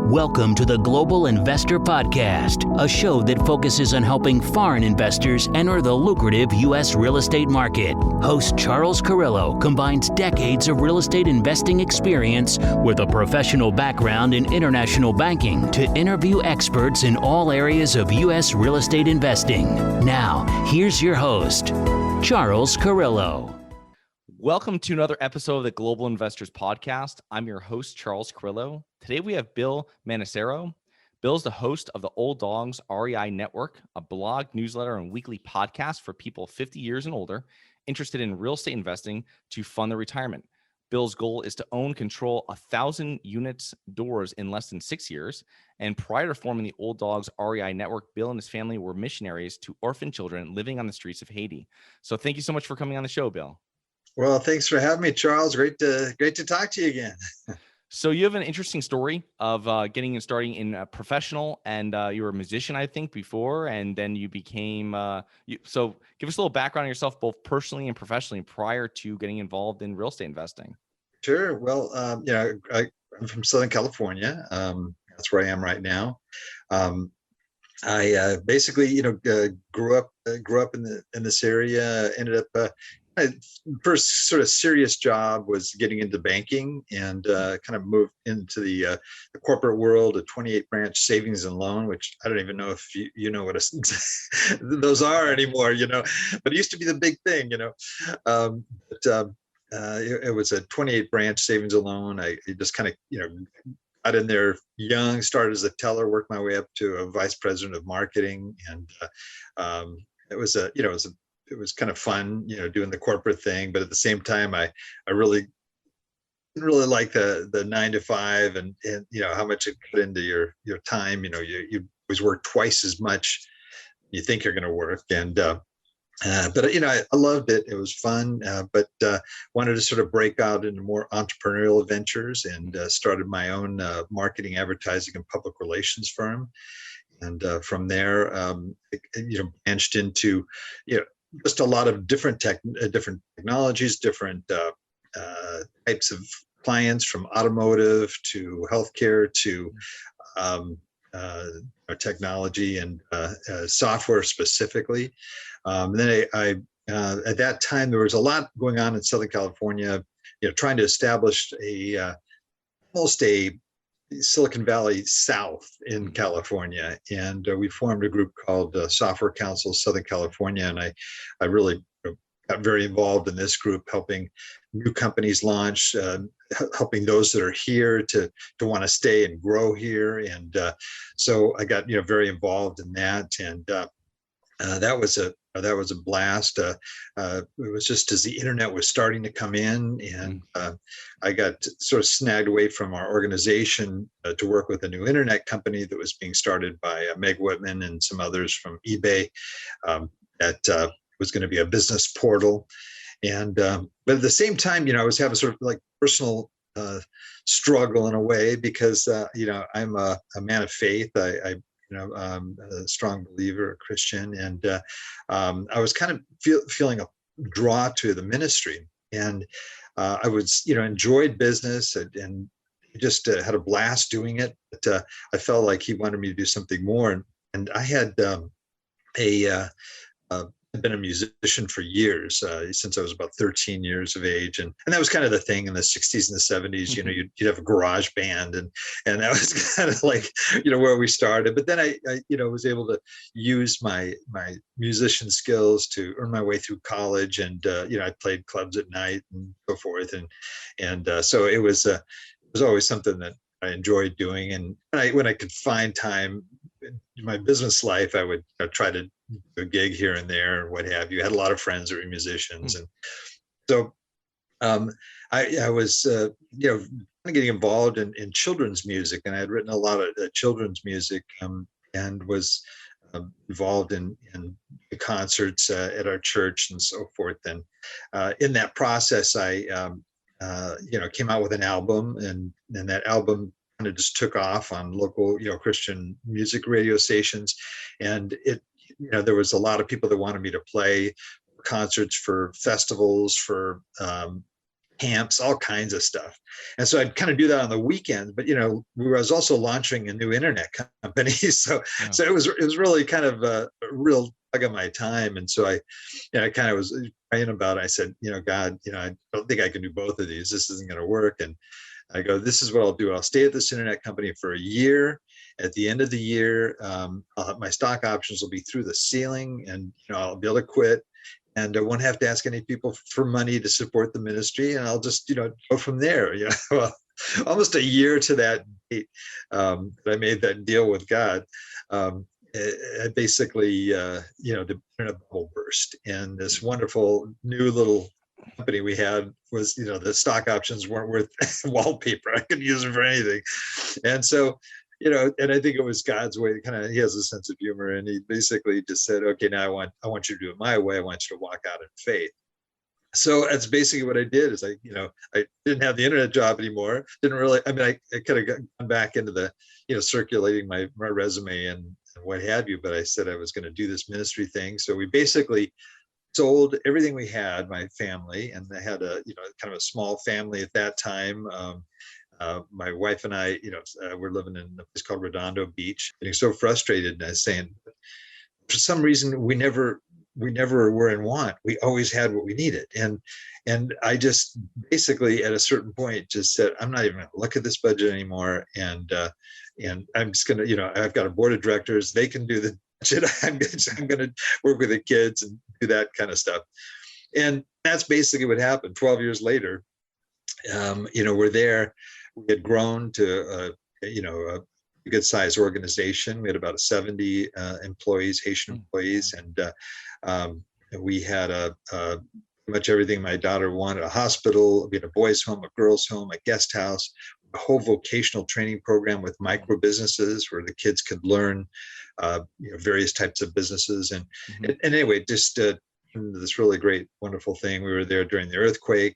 Welcome to the Global Investor Podcast, a show that focuses on helping foreign investors enter the lucrative U.S. real estate market. Host Charles Carillo combines decades of real estate investing experience with a professional background in international banking to interview experts in all areas of U.S. real estate investing. Now, here's your host, Charles Carillo. Welcome to another episode of the Global Investors Podcast. I'm your host, Charles Carillo. Today we have Bill Manassero. Bill is the host of the Old Dogs REI Network, a blog, newsletter, and weekly podcast for people 50 years and older interested in real estate investing to fund their retirement. Bill's goal is to own, control 1,000 units doors in less than 6 years. And prior to forming the Old Dogs REI Network, Bill and his family were missionaries to orphan children living on the streets of Haiti. So thank you so much for coming on the show, Bill. Well, thanks for having me, Charles. Great to talk to you again. So you have an interesting story of getting and starting in professional, and you were a musician, I think, before, and then you became. So give us a little background on yourself, both personally and professionally, prior to getting involved in real estate investing. Sure. Well, I'm from Southern California. That's where I am right now. I basically, grew up in this area. Ended up. My first sort of serious job was getting into banking and kind of moved into the corporate world, a 28 branch savings and loan, which I don't even know if you know what those are anymore, but it used to be the big thing, it was a 28 branch savings and loan. I just kind of, got in there young, started as a teller, worked my way up to a vice president of marketing. And it was kind of fun, doing the corporate thing, but at the same time, I really didn't really like the 9 to 5 and how much it cut into your time. You always work twice as much you think you're going to work. And but I loved it. It was fun, but wanted to sort of break out into more entrepreneurial ventures and started my own marketing, advertising, and public relations firm. And from there, branched into just a lot of different technologies, different types of clients, from automotive to healthcare to technology and software specifically. And then I at that time, there was a lot going on in Southern California, trying to establish almost a Silicon Valley South in California, and we formed a group called Software Council Southern California, and I really got very involved in this group, helping new companies launch, helping those that are here to want to stay and grow here, and so I got very involved in that, and that was a blast. It was just as the internet was starting to come in, and I got sort of snagged away from our organization to work with a new internet company that was being started by Meg Whitman and some others from eBay. That was going to be a business portal, and but at the same time, I was having sort of like personal struggle in a way because I'm a man of faith. I'm a strong believer, a Christian, and I was kind of feeling a draw to the ministry, and I was, enjoyed business and just had a blast doing it. But I felt like he wanted me to do something more, and I had I've been a musician for years, since I was about 13 years of age. And that was kind of the thing in the 60s and the 70s, you'd have a garage band and that was kind of like, where we started. But then I was able to use my musician skills to earn my way through college. And, I played clubs at night and so forth. And so it was always something that I enjoyed doing. And when I could find time in my business life, I would try to do a gig here and there and what have you. I had a lot of friends that were musicians. And so I was, getting involved in children's music, and I had written a lot of children's music and was involved in the concerts at our church and so forth. And in that process, I, came out with an album, and that album kind of just took off on local, Christian music radio stations. And there was a lot of people that wanted me to play concerts for festivals, for camps, all kinds of stuff. And so I'd kind of do that on the weekends, but I was also launching a new internet company. So it was really kind of a real tug of my time. And so I kind of was praying about it. I said, God, I don't think I can do both of these. This isn't going to work. And I go, this is what I'll do. I'll stay at this internet company for a year. At the end of the year, my stock options will be through the ceiling, and I'll be able to quit. And I won't have to ask any people for money to support the ministry, and I'll just, go from there. Well, almost a year to that date that I made that deal with God. It basically, the internet bubble burst, and this wonderful new little company we had was, the stock options weren't worth wallpaper. I could use them for anything, and so. And I think it was God's way. He has a sense of humor, and he basically just said, "Okay, now I want you to do it my way. I want you to walk out in faith." So that's basically what I did. Is I didn't have the internet job anymore. Didn't really. I mean, I could have gone back into the, circulating my resume and what have you. But I said I was going to do this ministry thing. So we basically sold everything we had, my family, and I had a kind of a small family at that time. My wife and I, we're living in a place called Redondo Beach, getting so frustrated. And I was saying, for some reason, we never were in want. We always had what we needed. And I just basically at a certain point just said, I'm not even going to look at this budget anymore. And I'm just going to, I've got a board of directors. They can do the budget. I'm going to work with the kids and do that kind of stuff. And that's basically what happened. 12 years later, we're there. We had grown to, a good sized organization. We had about 70 employees, Haitian employees, and we had pretty much everything my daughter wanted: a hospital, we had a boys' home, a girls' home, a guest house, a whole vocational training program with micro businesses where the kids could learn, various types of businesses. And anyway, just this really great, wonderful thing. We were there during the earthquake.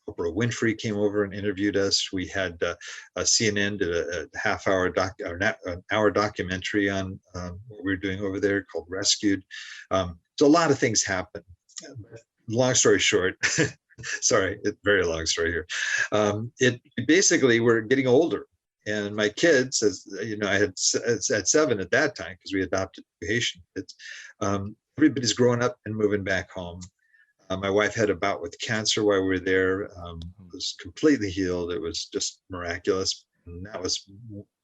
Oprah Winfrey came over and interviewed us. We had CNN did a an hour documentary on what we were doing over there called Rescued. So a lot of things happened. Long story short, sorry, very long story here. It basically, we're getting older, and my kids, as I had 7 at that time because we adopted Haitian kids. Everybody's growing up and moving back home. My wife had a bout with cancer while we were there. It was completely healed. It was just miraculous. And that was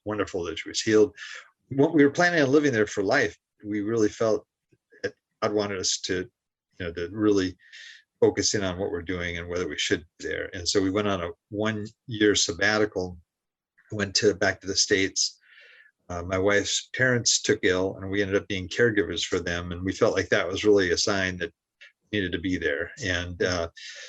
wonderful that she was healed. When we were planning on living there for life, we really felt that God wanted us to, to really focus in on what we're doing and whether we should be there. And so we went on a 1-year sabbatical, went back to the States. My wife's parents took ill, and we ended up being caregivers for them. And we felt like that was really a sign that needed to be there. And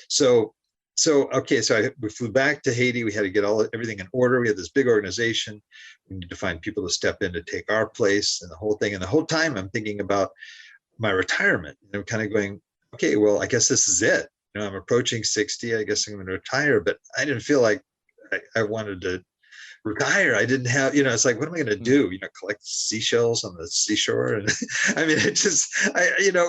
so we flew back to Haiti. We had to get everything in order. We had this big organization. We need to find people to step in to take our place and the whole thing. And the whole time I'm thinking about my retirement, and I'm kind of going, okay, well, I guess this is it. I'm approaching 60. I guess I'm going to retire, but I didn't feel like I wanted to retire. I didn't have, it's like, what am I going to do? Collect seashells on the seashore. And I mean,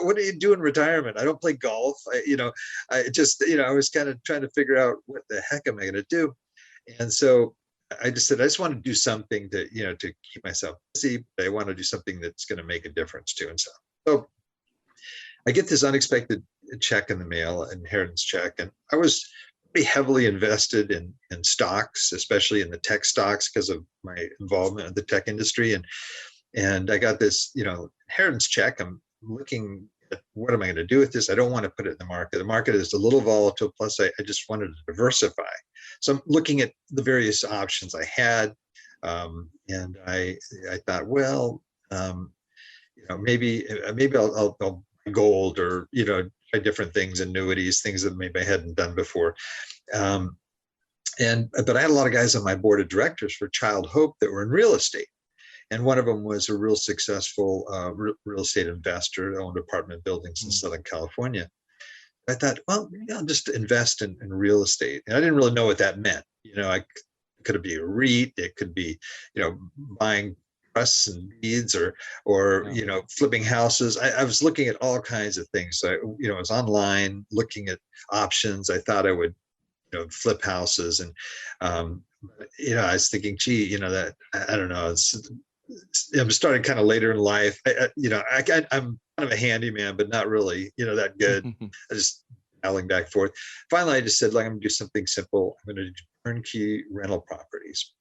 what do you do in retirement? I don't play golf. I was kind of trying to figure out what the heck am I going to do? And so I just said, I just want to do something to keep myself busy. But I want to do something that's going to make a difference too. And so I get this unexpected check in the mail, inheritance check. And I was pretty heavily invested in stocks, especially in the tech stocks because of my involvement in the tech industry. And I got this, inheritance check. I'm looking at what am I going to do with this? I don't want to put it in the market. The market is a little volatile. Plus, I just wanted to diversify. So I'm looking at the various options I had. And I thought, well, maybe I'll gold or, try different things, annuities, things that maybe I hadn't done before. But I had a lot of guys on my board of directors for Child Hope that were in real estate. And one of them was a real successful real estate investor, owned apartment buildings in Southern California. I thought, well, maybe I'll just invest in real estate. And I didn't really know what that meant. It could be a REIT, it could be, buying trusts and deeds or flipping houses. I was looking at all kinds of things. So I was online looking at options. I thought I would flip houses. And, I was thinking, gee, that, I don't know, I'm starting kind of later in life. I'm kind of a handyman, but not really, that good. I just dialing back and forth. Finally, I just said, like, I'm going to do something simple. I'm going to do turnkey rental properties.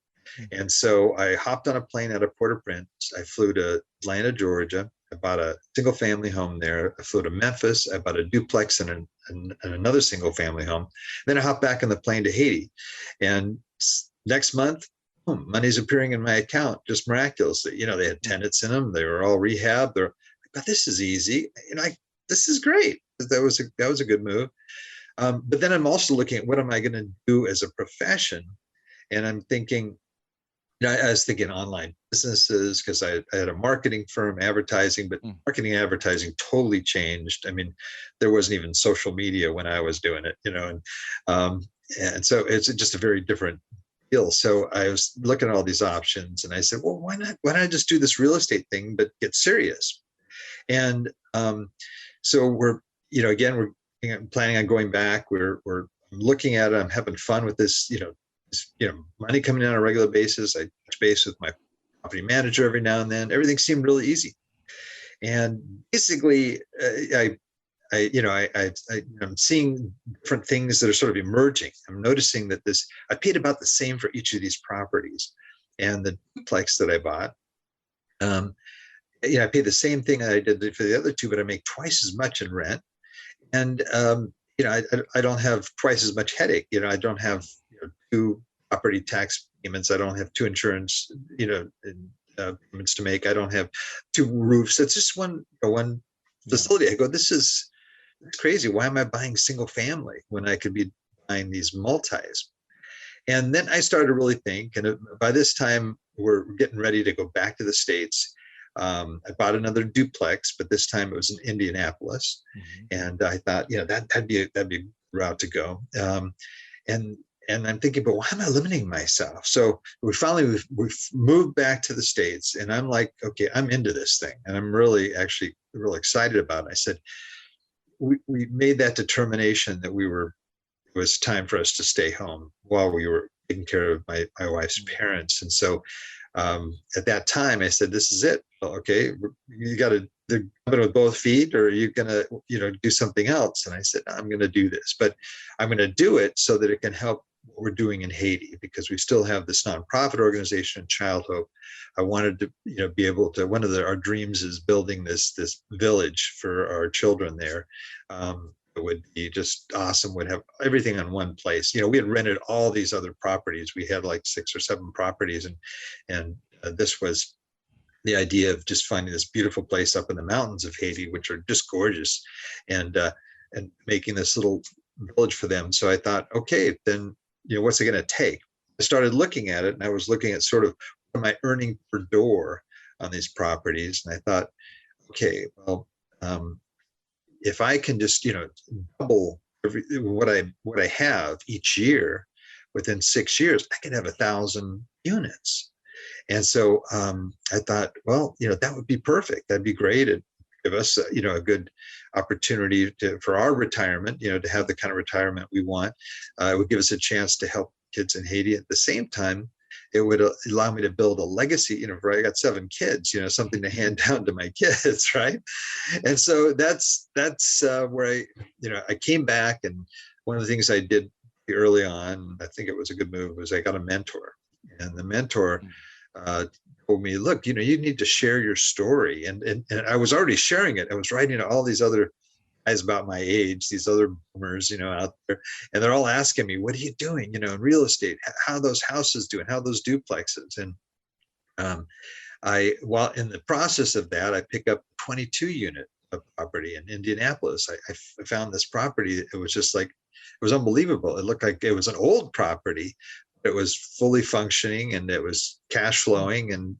And so I hopped on a plane out of Port-au-Prince. I flew to Atlanta, Georgia. I bought a single family home there. I flew to Memphis. I bought a duplex and another single family home. Then I hopped back on the plane to Haiti. And next month, boom, money's appearing in my account just miraculously. They had tenants in them. They were all rehabbed. But this is easy. This is great. That was a good move. But then I'm also looking at what am I going to do as a profession? And I'm thinking, I was thinking online businesses because I had a marketing firm, advertising, but marketing and advertising totally changed. I mean, there wasn't even social media when I was doing it, and so it's just a very different deal. So I was looking at all these options, and I said, well, why not? Why don't I just do this real estate thing, but get serious? And so we're planning on going back. We're looking at it. I'm having fun with this, money coming in on a regular basis. I touch base with my property manager every now and then. Everything seemed really easy. And basically, I'm seeing different things that are sort of emerging. I'm noticing that I paid about the same for each of these properties. And the duplex that I bought, I paid the same thing that I did for the other two, but I make twice as much in rent. And, I don't have twice as much headache. I don't have two property tax payments. I don't have two insurance, payments to make. I don't have two roofs. It's just one facility. I go, this is crazy. Why am I buying single family when I could be buying these multis? And then I started to really think, and by this time we're getting ready to go back to the States. I bought another duplex, but this time it was in Indianapolis. And I thought, that'd be a route to go. And I'm thinking, but why am I limiting myself? So we moved back to the States, and I'm like, okay, I'm into this thing, and I'm really excited about it. I said, we made that determination that it was time for us to stay home while we were taking care of my wife's parents. And so at that time, I said, this is it. Okay, you got to jump in with both feet, or are you going to, do something else? And I said, I'm going to do this, but I'm going to do it so that it can help what we're doing in Haiti, because we still have this nonprofit organization, Child Hope. I wanted to, be able to, our dreams is building this village for our children there. It would be just awesome, would have everything in one place. We had rented all these other properties. We had like 6 or 7 properties, and this was the idea of just finding this beautiful place up in the mountains of Haiti, which are just gorgeous, and making this little village for them. So I thought, okay, then, what's it going to take? I started looking at it, and I was looking at sort of what am I earning per door on these properties. And I thought, okay, well, if I can just, double what I have each year within 6 years, I could have 1,000 units. And so I thought, well, that would be perfect. That'd be great. It'd give us, a good opportunity for our retirement, to have the kind of retirement we want. It would give us a chance to help kids in Haiti. At the same time, it would allow me to build a legacy, for I got 7 kids, something to hand down to my kids, right? And so that's where I came back, and one of the things I did early on, I think it was a good move, was I got a mentor, and the mentor told me, look, you need to share your story, and I was already sharing it. I was writing to all these other guys about my age, these other boomers, out there, and they're all asking me, what are you doing, in real estate, how are those houses doing, how are those duplexes? And while in the process of that, I pick up 22 unit of property in Indianapolis. I found this property. It was just like, it was unbelievable. It looked like it was an old property. It was fully functioning, and it was cash flowing. And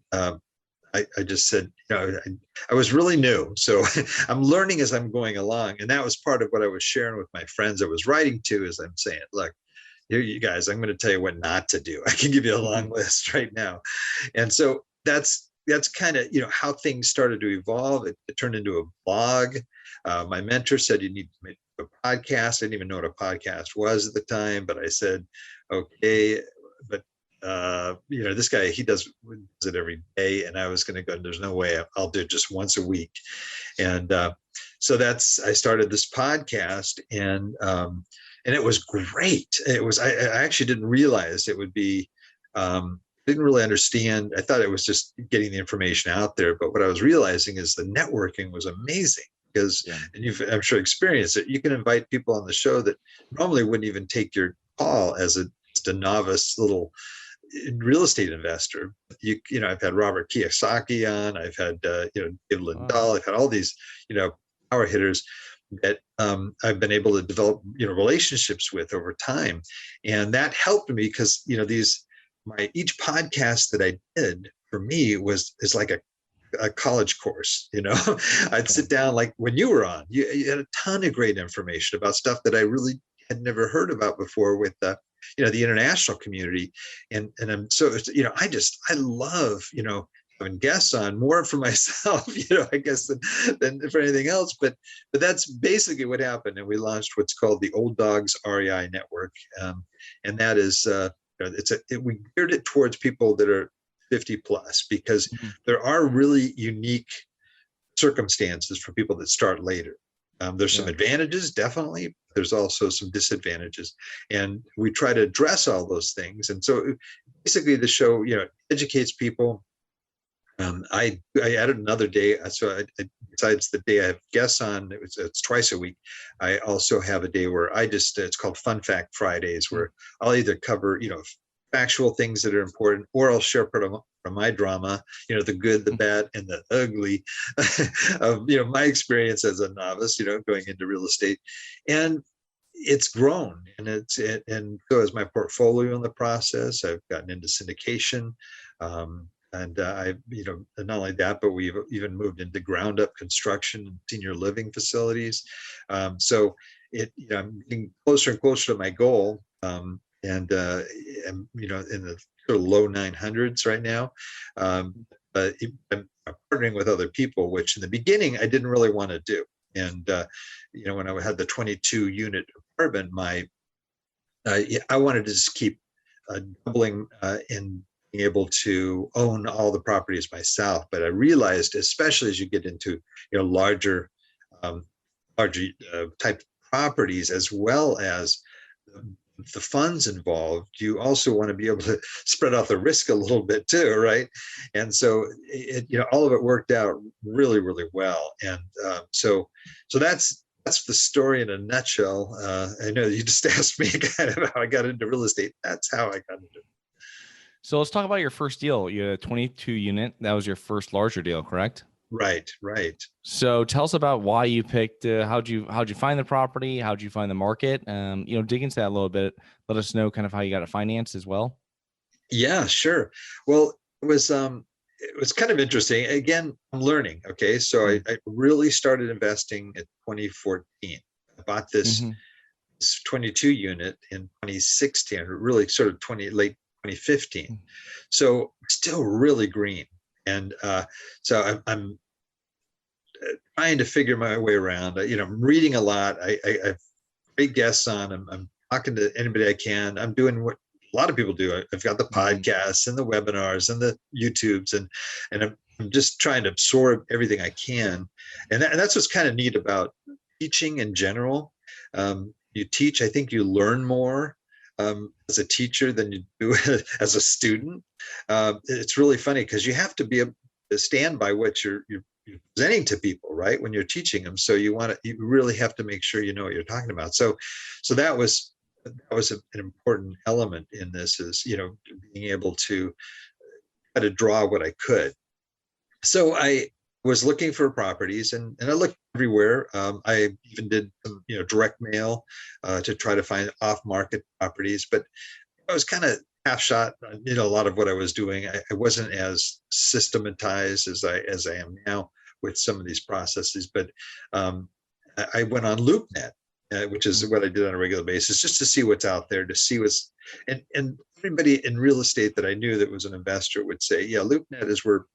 I just said, I was really new. So I'm learning as I'm going along. And that was part of what I was sharing with my friends I was writing to, is I'm saying, look, you guys, I'm going to tell you what not to do. I can give you a long list right now. And so that's kind of, how things started to evolve. It turned into a blog. My mentor said, you need to a podcast. I didn't even know what a podcast was at the time, but I said, okay, but this guy, he does it every day, and I was going to go, there's no way I'll do it just once a week. And so I started this podcast, and it was great. I actually didn't realize it would be, didn't really understand. I thought it was just getting the information out there, but what I was realizing is the networking was amazing. Because, and I'm sure experienced it, you can invite people on the show that normally wouldn't even take your call as just a novice little real estate investor. I've had Robert Kiyosaki on, I've had David Lindahl, I've had all these power hitters that I've been able to develop relationships with over time, and that helped me because each podcast that I did for me is like a college course. I'd sit down, like when you were on, you had a ton of great information about stuff that I really had never heard about before with the international community. And I'm so, I love, having guests on more for myself, I guess than for anything else. But that's basically what happened. And we launched what's called the Old Dogs REI Network. And that is, we geared it towards people that are 50 plus, because there are really unique circumstances for people that start later. There's some advantages, definitely. There's also some disadvantages, and we try to address all those things. And so basically the show, educates people. I added another day. So besides the day I have guests on, it's twice a week. I also have a day where it's called Fun Fact Fridays, where I'll either cover, factual things that are important, or I'll share part of my drama, the good, the bad, and the ugly of, my experience as a novice, going into real estate. And it's grown, and and so has my portfolio in the process. I've gotten into syndication. And I, not only that, but we've even moved into ground up construction and senior living facilities. So I'm getting closer and closer to my goal. And I'm, in the sort of low 900s right now. But I'm partnering with other people, which in the beginning I didn't really want to do. And when I had the 22 unit apartment, I wanted to just keep doubling in being able to own all the properties myself. But I realized, especially as you get into larger type properties, as well as the funds involved, you also want to be able to spread out the risk a little bit too, right? And so all of it worked out really, really well. And so that's the story in a nutshell. I know you just asked me kind of how I got into real estate. That's how I got into it. So let's talk about your first deal. You had a 22 unit. That was your first larger deal, correct? Right. So tell us about why you picked, how'd you find the property? How'd you find the market? Dig into that a little bit. Let us know kind of how you got it financed as well. Yeah, sure. Well, it was kind of interesting. Again, I'm learning. Okay. So I really started investing in 2014. I bought this 22 unit in 2016, really sort of late 2015. So still really green. And so I'm trying to figure my way around. I'm reading a lot. I have great guests on. I'm talking to anybody I can. I'm doing what a lot of people do. I've got the podcasts and the webinars and the YouTubes, and I'm just trying to absorb everything I can. And that's what's kind of neat about teaching in general. You teach, I think you learn more as a teacher than you do as a student. It's really funny because you have to be able to stand by what you're presenting to people, right? When you're teaching them. So you really have to make sure you know what you're talking about. So that was an important element in this, is, being able to try to draw what I could. So I was looking for properties, and I looked everywhere. I even did some, direct mail to try to find off-market properties, but I was kind of half shot. A lot of what I was doing, I wasn't as systematized as I am now with some of these processes. But I went on LoopNet, which is what I did on a regular basis, just to see what's out there, to see what's, and everybody in real estate that I knew that was an investor would say, yeah, LoopNet is where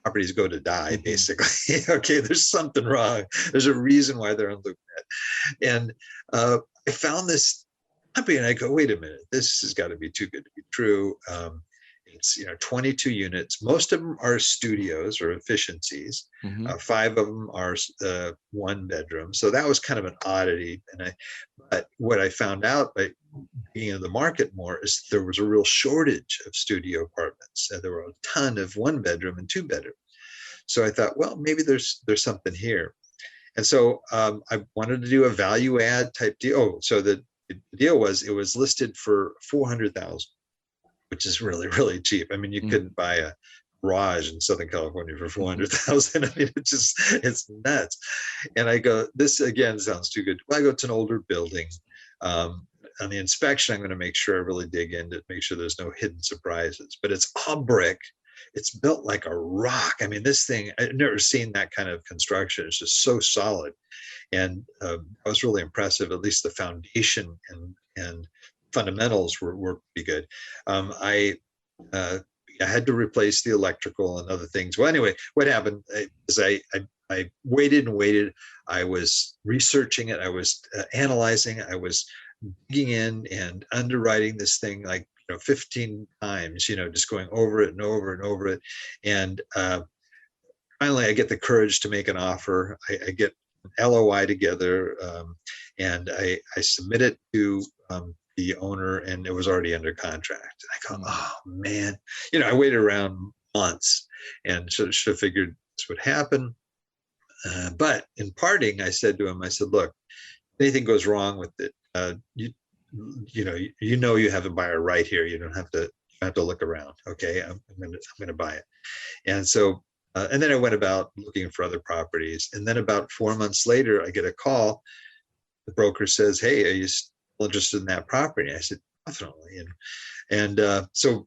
properties go to die, basically. Okay, there's something wrong. There's a reason why they're unlooked at. And I found this company, and I go, wait a minute, this has got to be too good to be true. It's 22 units. Most of them are studios or efficiencies. 5 of them are 1 bedroom. So that was kind of an oddity. But what I found out by being in the market more is there was a real shortage of studio apartments. There were a ton of 1 bedroom and 2 bedroom. So I thought, well, maybe there's something here. And so I wanted to do a value add type deal. Oh, so the deal was, it was listed for $400,000, which is really, really cheap. I mean, you couldn't buy a garage in Southern California for $400,000. I mean, it's nuts. And I go, this again sounds too good. Well, I go, it's an older building. On the inspection, I'm going to make sure I really dig into it, make sure there's no hidden surprises. But it's all brick. It's built like a rock. I mean, this thing, I've never seen that kind of construction. It's just so solid. And I was really impressive. At least the foundation and fundamentals were pretty good. I had to replace the electrical and other things. Well, anyway, what happened is I waited and waited. I was researching it. I was analyzing. I was digging in and underwriting this thing like 15 times, just going over it and over and over it. And finally, I get the courage to make an offer. I get an LOI together, and I submit it to the owner, and it was already under contract. I go, oh man, I waited around months and should have figured this would happen. But in parting, I said to him, I said, look, if anything goes wrong with it, you have a buyer right here. You don't have to look around. Okay, I'm gonna buy it. And so, and then I went about looking for other properties. And then about 4 months later, I get a call. The broker says, "Hey, are you still interested in that property?" I said, "Definitely." And so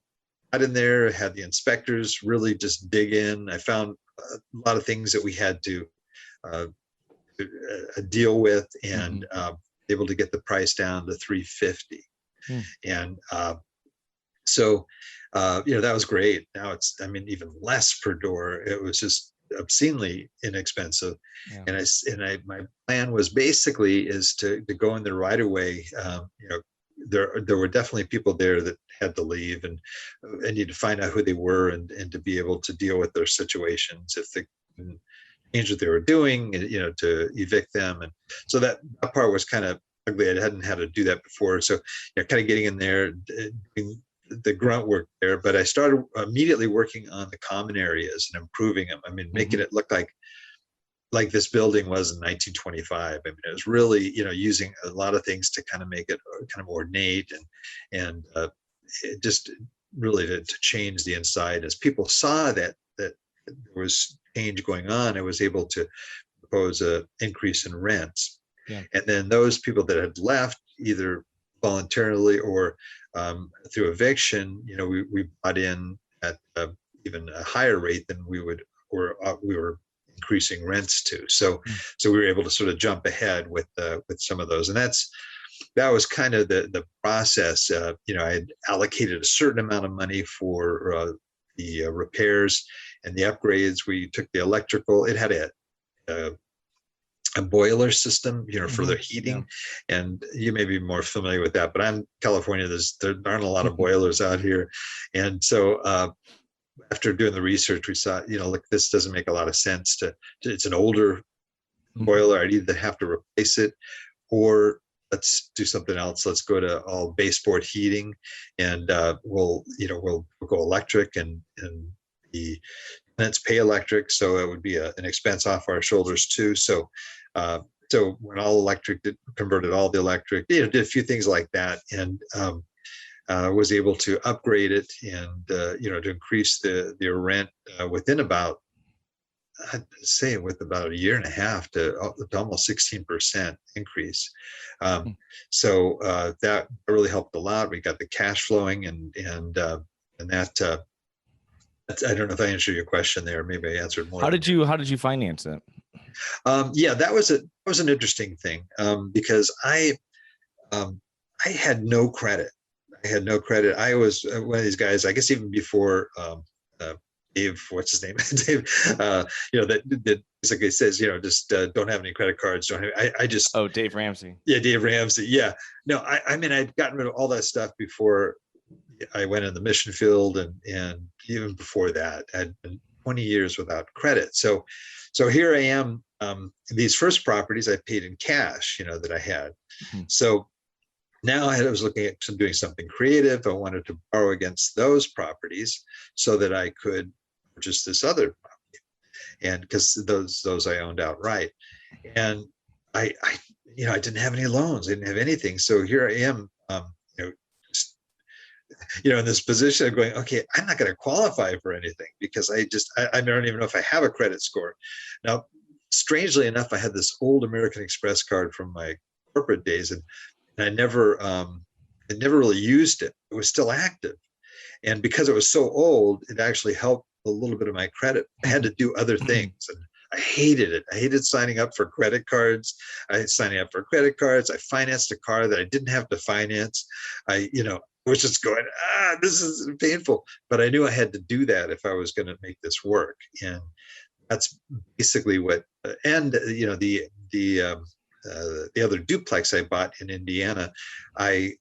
got in there, had the inspectors really just dig in. I found a lot of things that we had to deal with, and able to get the price down to $350. And so that was great. Now it's, even less per door. It was just obscenely inexpensive. And my plan was basically is to go in the right of way. There were definitely people there that had to leave, and I need to find out who they were and to be able to deal with their situations if they couldn't change what they were doing, to evict them. And so that part was kind of ugly. I hadn't had to do that before. So kind of getting in there, doing the grunt work there. But I started immediately working on the common areas and improving them. Making it look like this building was in 1925. It was really, using a lot of things to kind of make it kind of ornate and it just really to change the inside. As people saw that there was change going on, I was able to propose an increase in rents. And then those people that had left, either voluntarily or through eviction, we brought in at even a higher rate than we were increasing rents to. So we were able to sort of jump ahead with some of those, and that was kind of the process. I had allocated a certain amount of money for the repairs and the upgrades. We took the electrical. It had a boiler system, for the heating, and you may be more familiar with that. But I'm California. There aren't a lot of boilers out here, and so after doing the research, we saw, look, this doesn't make a lot of sense. It's an older boiler. I'd either have to replace it, or let's do something else. Let's go to all baseboard heating, and we'll go electric, and the tenants pay electric, so it would be an expense off our shoulders too. So when all electric, converted all the electric, did a few things like that, and was able to upgrade it and to increase the rent within about, I'd say with about a year and a half to almost 16% increase. So that really helped a lot. We got the cash flowing, and that. I don't know if I answered your question there. Maybe I answered more. How did you finance it? That was an interesting thing, because I had no credit. I was one of these guys, I guess even before Dave, what's his name? Dave, that basically says, just don't have any credit cards. Don't have, I just, Oh, Dave Ramsey. yeah, Dave Ramsey. Yeah. No, I mean, I'd gotten rid of all that stuff before I went in the mission field, and even before that, I'd been 20 years without credit. So here I am. These first properties I paid in cash, that I had. Mm-hmm. So now I was looking at doing something creative. I wanted to borrow against those properties so that I could purchase this other property, and because those I owned outright, and I didn't have any loans, I didn't have anything. So here I am, in this position of going, okay, I'm not going to qualify for anything because I don't even know if I have a credit score. Now, strangely enough, I had this old American Express card from my corporate days, and I never really used it. It was still active. And because it was so old, it actually helped a little bit of my credit. I had to do other things. And I hated it. I hated signing up for credit cards. I financed a car that I didn't have to finance. I was just going, this is painful. But I knew I had to do that if I was going to make this work. And that's basically what, the other duplex I bought in Indiana, I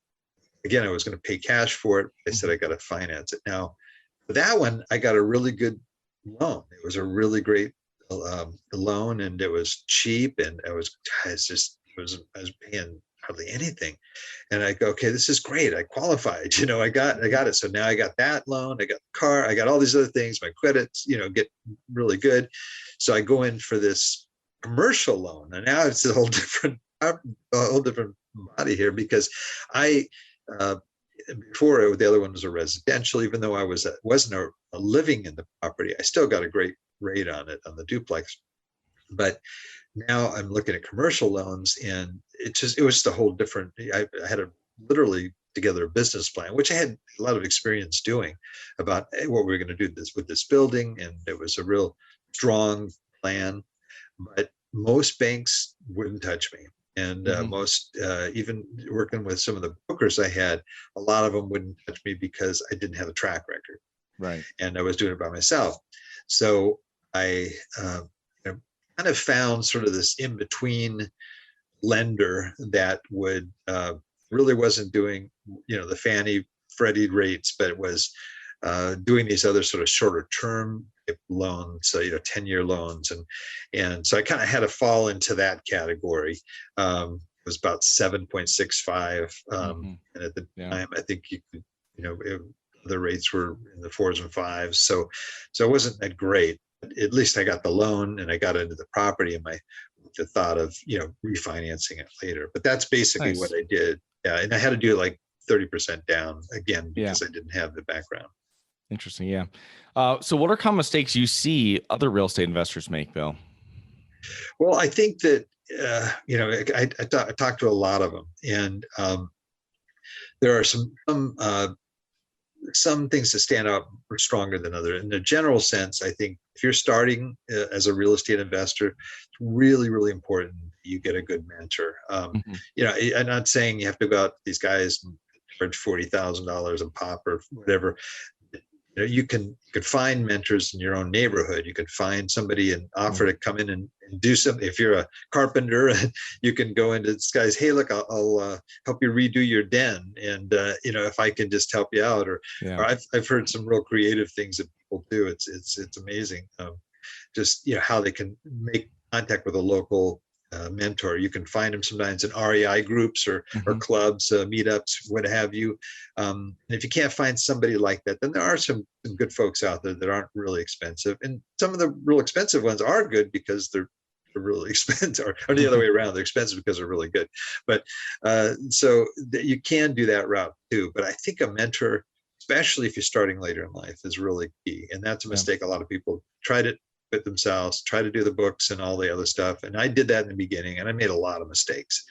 was going to pay cash for it. I said, I got to finance it. Now, for that one, I got a really good loan. It was a really great loan, and it was cheap, and I was paying hardly anything. And I go, okay, this is great. I qualified, I got it. So now I got that loan, I got the car, I got all these other things. My credits, get really good. So I go in for this commercial loan, and now it's a whole different body here, because before the other one was a residential. Even though I wasn't living in the property, I still got a great rate on it on the duplex. But now I'm looking at commercial loans, and it was just a whole different. I had to literally together a business plan, which I had a lot of experience doing, about what we were going to do with this building, and it was a real strong plan. But most banks wouldn't touch me. And most, even working with some of the brokers I had, a lot of them wouldn't touch me because I didn't have a track record. Right. And I was doing it by myself. So I kind of found sort of this in-between lender that would really wasn't doing, the Fannie Freddie rates, but it was doing these other sort of shorter term loans, so 10-year loans, and so I kind of had to fall into that category. It was about 7.65, and at the time, I think you could, the rates were in the 4s and 5s, so it wasn't that great. But at least I got the loan, and I got into the property, and the thought of refinancing it later. But that's basically what I did. Yeah, and I had to do it like 30% down again because I didn't have the background. Interesting. Yeah. So what are common mistakes you see other real estate investors make, Bill? Well, I think that, I talked to a lot of them, and there are some things that stand out stronger than others. In the general sense, I think if you're starting as a real estate investor, it's really, really important you get a good mentor. I'm not saying you have to go out to these guys and charge $40,000 a pop or whatever. You can find mentors in your own neighborhood. You can find somebody and offer to come in and do something. If you're a carpenter, you can go into this guy's, hey, look, I'll help you redo your den, and if I can just help you out. Or I've heard some real creative things that people do. It's amazing. Just how they can make contact with a local mentor. You can find them sometimes in REI groups or clubs, meetups, what have you. And if you can't find somebody like that, then there are some good folks out there that aren't really expensive. And some of the real expensive ones are good because they're really expensive, or the other way around, they're expensive because they're really good. But so you can do that route too. But I think a mentor, especially if you're starting later in life, is really key. And that's a mistake a lot of people tried it themselves, try to do the books and all the other stuff. And I did that in the beginning, and I made a lot of mistakes.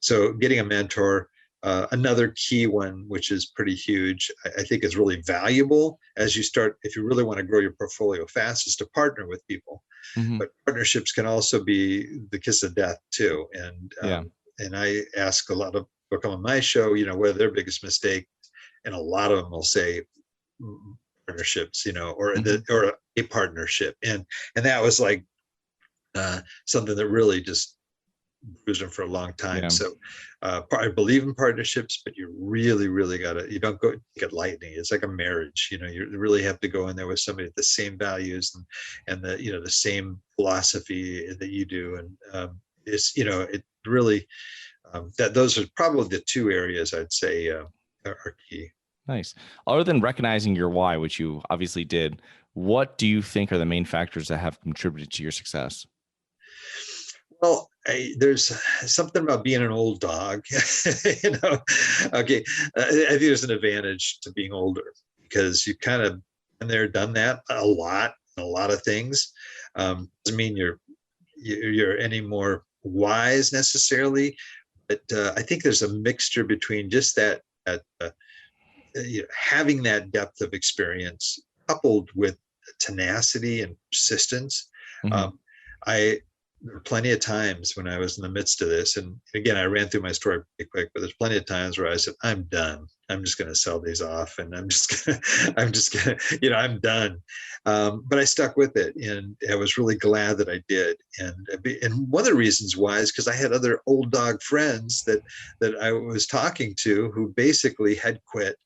So getting a mentor, another key one, which is pretty huge, I think is really valuable as you start, if you really want to grow your portfolio fast, is to partner with people. But partnerships can also be the kiss of death too. And I ask a lot of people come on my show, what are their biggest mistake? And a lot of them will say, partnerships, or a partnership, and that was like something that really just cruising for a long time. Yeah. So I believe in partnerships, but you really, really you don't go get lightning. It's like a marriage, you really have to go in there with somebody with the same values and the same philosophy that you do. And it really, that those are probably the two areas I'd say are key. Nice. Other than recognizing your why, which you obviously did, what do you think are the main factors that have contributed to your success? Well, there's something about being an old dog, Okay, I think there's an advantage to being older because you kind of been there, done that a lot of things. Doesn't mean you're any more wise necessarily, but I think there's a mixture between just that having that depth of experience coupled with tenacity and persistence. Mm-hmm. There were plenty of times when I was in the midst of this, and again, I ran through my story pretty quick, but there's plenty of times where I said, I'm done. I'm just going to sell these off, and I'm done. But I stuck with it, and I was really glad that I did. And one of the reasons why is because I had other old dog friends that I was talking to who basically had quit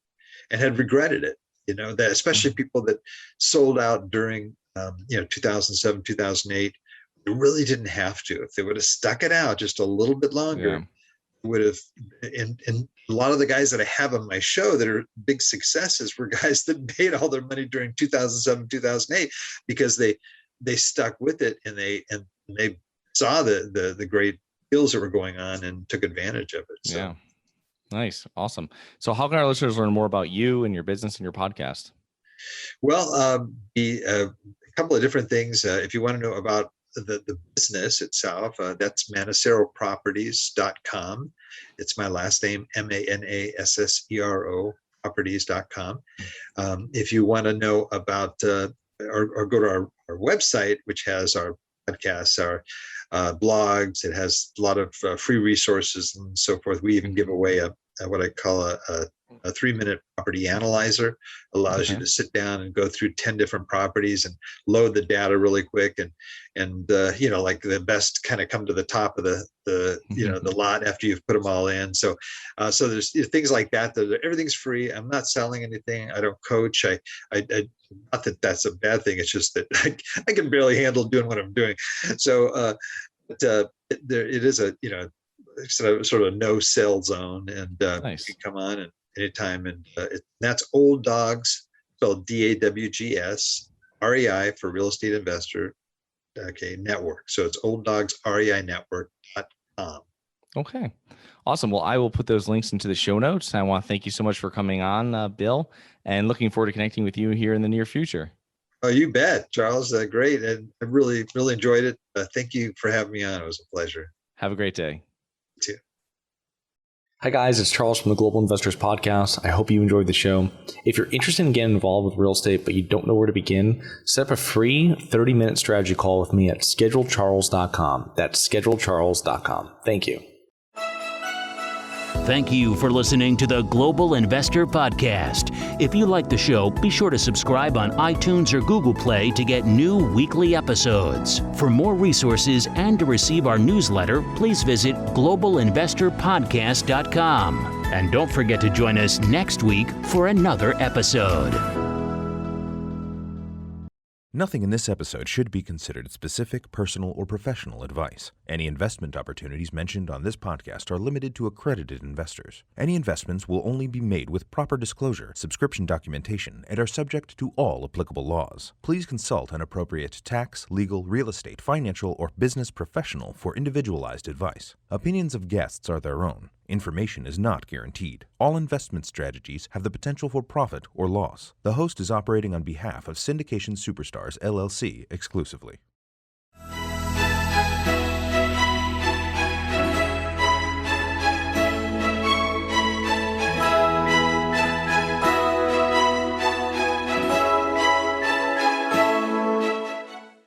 and had regretted it. That especially people that sold out during 2007, 2008. They really didn't have to. If they would have stuck it out just a little bit longer, would have. And a lot of the guys that I have on my show that are big successes were guys that made all their money during 2007, 2008 because they stuck with it and they saw the great deals that were going on and took advantage of it. So. Yeah, nice, awesome. So, how can our listeners learn more about you and your business and your podcast? Well, a couple of different things. If you want to know about the business itself, that's ManasseroProperties.com. It's my last name, Manassero properties.com. If you want to know about or go to our website, which has our podcasts, our blogs, it has a lot of free resources and so forth. We even give away what I call a 3-minute property analyzer. Allows you to sit down and go through 10 different properties and load the data really quick and like the best kind of come to the top of the lot after you've put them all in. So there's things like that everything's free. I'm not selling anything. I don't coach. I not that that's a bad thing. It's just that I can barely handle doing what I'm doing. So it is a sort of no sell zone, and nice. you can come on and anytime, and that's Old Dogs, spelled DAWGS REI for real estate investor. Okay, network. So it's olddogsreinetwork.com. Okay, awesome. Well, I will put those links into the show notes. I want to thank you so much for coming on, Bill, and looking forward to connecting with you here in the near future. Oh, you bet, Charles. Great, and I really, really enjoyed it. Thank you for having me on. It was a pleasure. Have a great day. You too. Hi guys, it's Charles from the Global Investors Podcast. I hope you enjoyed the show. If you're interested in getting involved with real estate but you don't know where to begin, set up a free 30-minute strategy call with me at schedulecharles.com. That's schedulecharles.com. Thank you. Thank you for listening to the Global Investor Podcast. If you like the show, be sure to subscribe on iTunes or Google Play to get new weekly episodes. For more resources and to receive our newsletter, please visit globalinvestorpodcast.com. And don't forget to join us next week for another episode. Nothing in this episode should be considered specific, personal, or professional advice. Any investment opportunities mentioned on this podcast are limited to accredited investors. Any investments will only be made with proper disclosure, subscription documentation, and are subject to all applicable laws. Please consult an appropriate tax, legal, real estate, financial, or business professional for individualized advice. Opinions of guests are their own. Information is not guaranteed. All investment strategies have the potential for profit or loss. The host is operating on behalf of Syndication Superstars, LLC exclusively.